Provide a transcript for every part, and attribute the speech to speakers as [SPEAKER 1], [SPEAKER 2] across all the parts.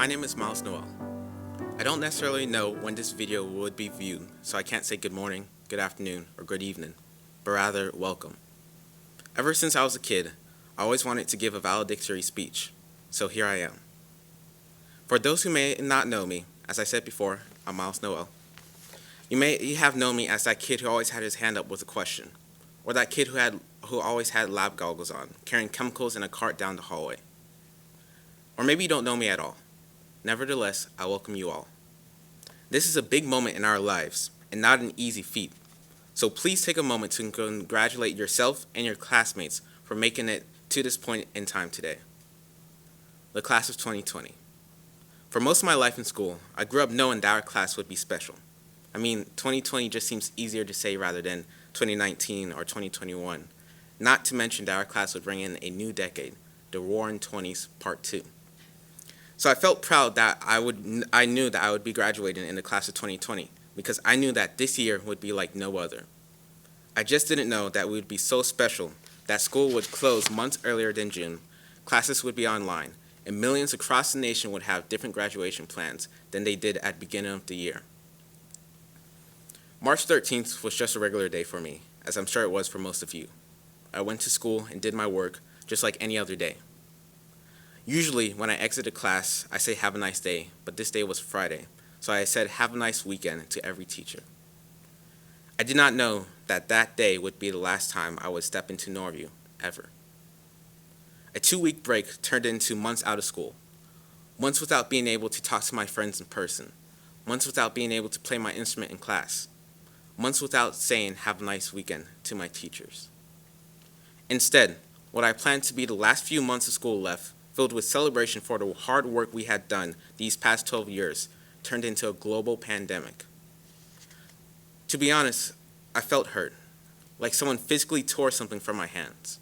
[SPEAKER 1] My name is Miles Noel. I don't necessarily know when this video would be viewed, so I can't say good morning, good afternoon, or good evening, but rather welcome. Ever since I was a kid, I always wanted to give a valedictory speech, so here I am. For those who may not know me, as I said before, I'm Miles Noel. You may have known me as that kid who always had his hand up with a question, or that kid who always had lab goggles on, carrying chemicals in a cart down the hallway. Or maybe you don't know me at all. Nevertheless, I welcome you all. This is a big moment in our lives, and not an easy feat. So please take a moment to congratulate yourself and your classmates for making it to this point in time today. The class of 2020. For most of my life in school, I grew up knowing that our class would be special. 2020 just seems easier to say rather than 2019 or 2021. Not to mention that our class would bring in a new decade, the Roaring 20s Part 2. So I felt proud that I knew that I would be graduating in the class of 2020 because I knew that this year would be like no other. I just didn't know that we would be so special that school would close months earlier than June, classes would be online, and millions across the nation would have different graduation plans than they did at the beginning of the year. March 13th was just a regular day for me, as I'm sure it was for most of you. I went to school and did my work just like any other day. Usually, when I exited class, I say have a nice day, but this day was Friday, so I said have a nice weekend to every teacher. I did not know that that day would be the last time I would step into Norview, ever. A 2-week break turned into months out of school, months without being able to talk to my friends in person, months without being able to play my instrument in class, months without saying have a nice weekend to my teachers. Instead, what I planned to be the last few months of school left, filled with celebration for the hard work we had done these past 12 years, turned into a global pandemic. To be honest, I felt hurt, like someone physically tore something from my hands.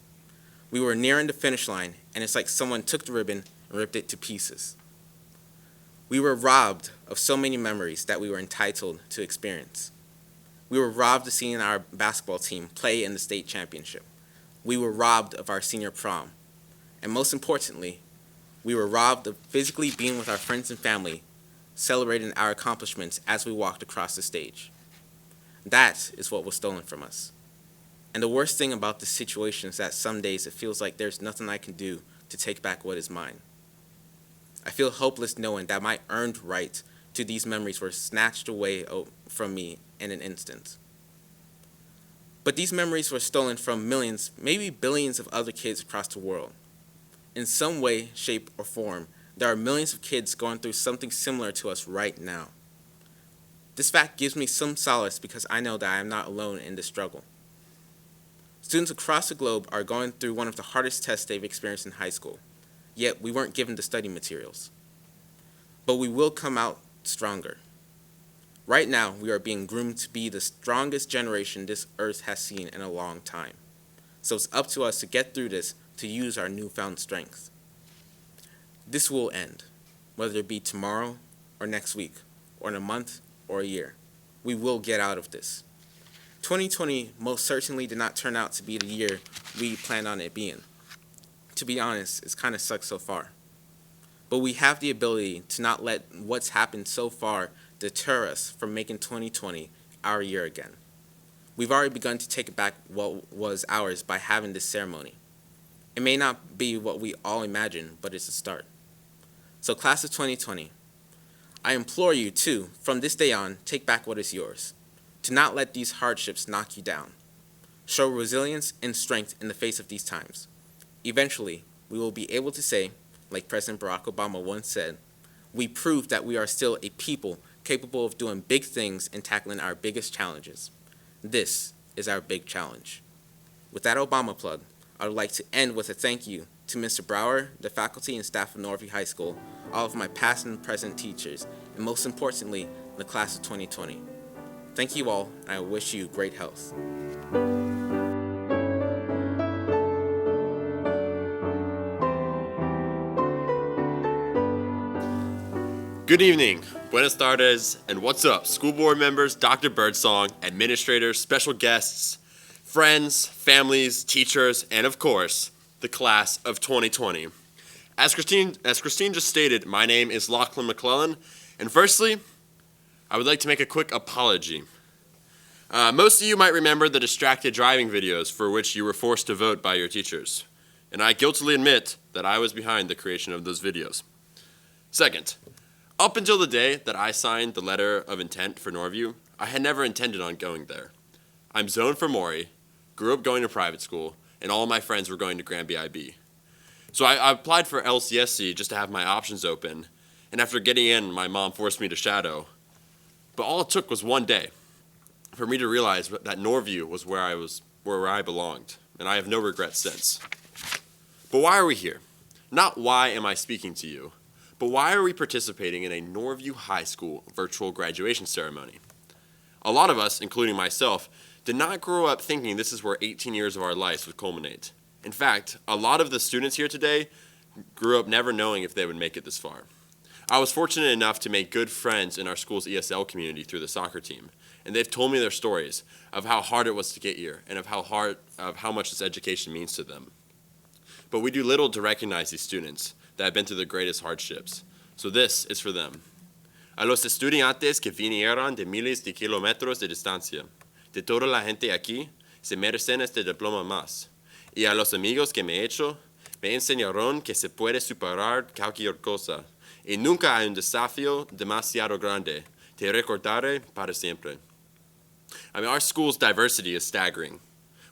[SPEAKER 1] We were nearing the finish line, and it's like someone took the ribbon and ripped it to pieces. We were robbed of so many memories that we were entitled to experience. We were robbed of seeing our basketball team play in the state championship. We were robbed of our senior prom. And most importantly, we were robbed of physically being with our friends and family, celebrating our accomplishments as we walked across the stage. That is what was stolen from us. And the worst thing about this situation is that some days it feels like there's nothing I can do to take back what is mine. I feel hopeless knowing that my earned right to these memories were snatched away from me in an instant. But these memories were stolen from millions, maybe billions of other kids across the world. In some way, shape, or form, there are millions of kids going through something similar to us right now. This fact gives me some solace because I know that I am not alone in this struggle. Students across the globe are going through one of the hardest tests they've experienced in high school, yet we weren't given the study materials. But we will come out stronger. Right now, we are being groomed to be the strongest generation this earth has seen in a long time. So it's up to us to get through this, to use our newfound strength. This will end, whether it be tomorrow or next week, or in a month or a year. We will get out of this. 2020 most certainly did not turn out to be the year we planned on it being. To be honest, it's kind of sucked so far. But we have the ability to not let what's happened so far deter us from making 2020 our year again. We've already begun to take back what was ours by having this ceremony. It may not be what we all imagine, but it's a start. So class of 2020, I implore you to, from this day on, take back what is yours. To not let these hardships knock you down. Show resilience and strength in the face of these times. Eventually, we will be able to say, like President Barack Obama once said, we proved that we are still a people capable of doing big things and tackling our biggest challenges. This is our big challenge. With that Obama plug, I would like to end with a thank you to Mr. Brower, the faculty and staff of Norview High School, all of my past and present teachers, and most importantly, the class of 2020. Thank you all, and I wish you great health.
[SPEAKER 2] Good evening, buenas tardes, and what's up, school board members, Dr. Birdsong, administrators, special guests, friends, families, teachers, and of course, the class of 2020. As Christine just stated, my name is Lachlan McClellan, and firstly, I would like to make a quick apology. Most of you might remember the distracted driving videos for which you were forced to vote by your teachers, and I guiltily admit that I was behind the creation of those videos. Second, up until the day that I signed the letter of intent for Norview, I had never intended on going there. I'm zoned for Maury, grew up going to private school, and all of my friends were going to Granby IB. So I applied for LCSC just to have my options open, and after getting in, my mom forced me to shadow. But all it took was one day for me to realize that Norview was where I belonged, and I have no regrets since. But why are we here? Not why am I speaking to you, but why are we participating in a Norview High School virtual graduation ceremony? A lot of us, including myself, did not grow up thinking this is where 18 years of our lives would culminate. In fact, a lot of the students here today grew up never knowing if they would make it this far. I was fortunate enough to make good friends in our school's ESL community through the soccer team, and they've told me their stories of how hard it was to get here and of how much this education means to them. But we do little to recognize these students that have been through the greatest hardships. So this is for them. A los estudiantes que vinieron de miles de kilómetros de distancia, de toda la gente aquí, se merecen este diploma más. Y a los amigos que me he hecho, me enseñaron que se puede superar cualquier cosa. Y nunca hay un desafío demasiado grande. Te recordaré para siempre. Our school's diversity is staggering.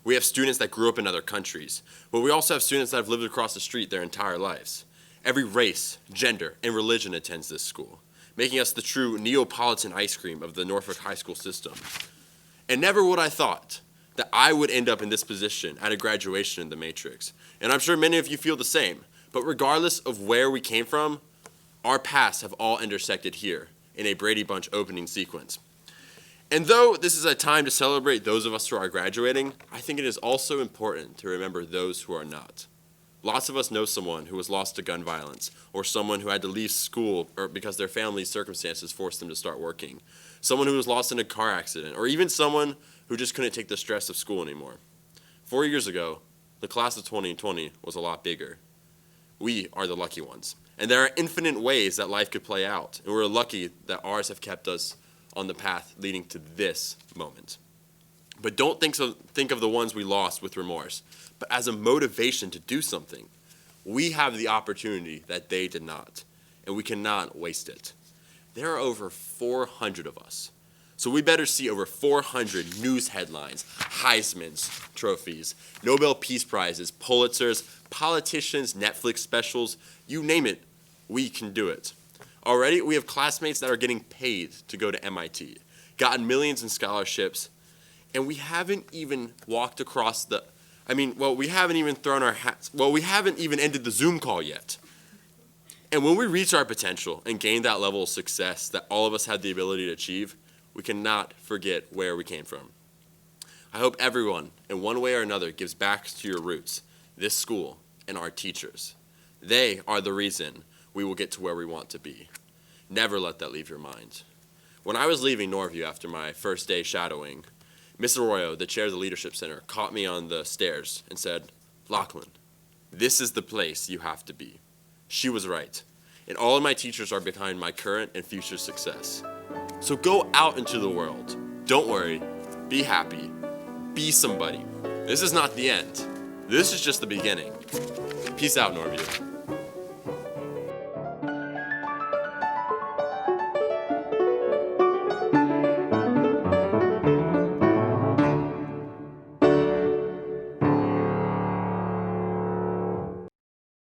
[SPEAKER 2] We have students that grew up in other countries, but we also have students that have lived across the street their entire lives. Every race, gender, and religion attends this school, making us the true Neapolitan ice cream of the Norfolk High School system. And never would I thought that I would end up in this position at a graduation in the Matrix. And I'm sure many of you feel the same, but regardless of where we came from, our paths have all intersected here in a Brady Bunch opening sequence. And though this is a time to celebrate those of us who are graduating, I think it is also important to remember those who are not. Lots of us know someone who was lost to gun violence, or someone who had to leave school or because their family's circumstances forced them to start working, someone who was lost in a car accident, or even someone who just couldn't take the stress of school anymore. 4 years ago, the class of 2020 was a lot bigger. We are the lucky ones. And there are infinite ways that life could play out, and we're lucky that ours have kept us on the path leading to this moment. But don't think of the ones we lost with remorse, but as a motivation to do something. We have the opportunity that they did not, and we cannot waste it. There are over 400 of us, so we better see over 400 news headlines, Heisman's trophies, Nobel Peace Prizes, Pulitzers, politicians, Netflix specials, you name it, we can do it. Already, we have classmates that are getting paid to go to MIT, gotten millions in scholarships, and we haven't even walked across we haven't even thrown our hats, we haven't even ended the Zoom call yet. And when we reach our potential and gain that level of success that all of us had the ability to achieve, we cannot forget where we came from. I hope everyone, in one way or another, gives back to your roots, this school, and our teachers. They are the reason we will get to where we want to be. Never let that leave your mind. When I was leaving Norview after my first day shadowing, Miss Arroyo, the chair of the Leadership Center, caught me on the stairs and said, "Lachlan, this is the place you have to be." She was right, and all of my teachers are behind my current and future success. So go out into the world. Don't worry. Be happy. Be somebody. This is not the end. This is just the beginning. Peace out, Norview.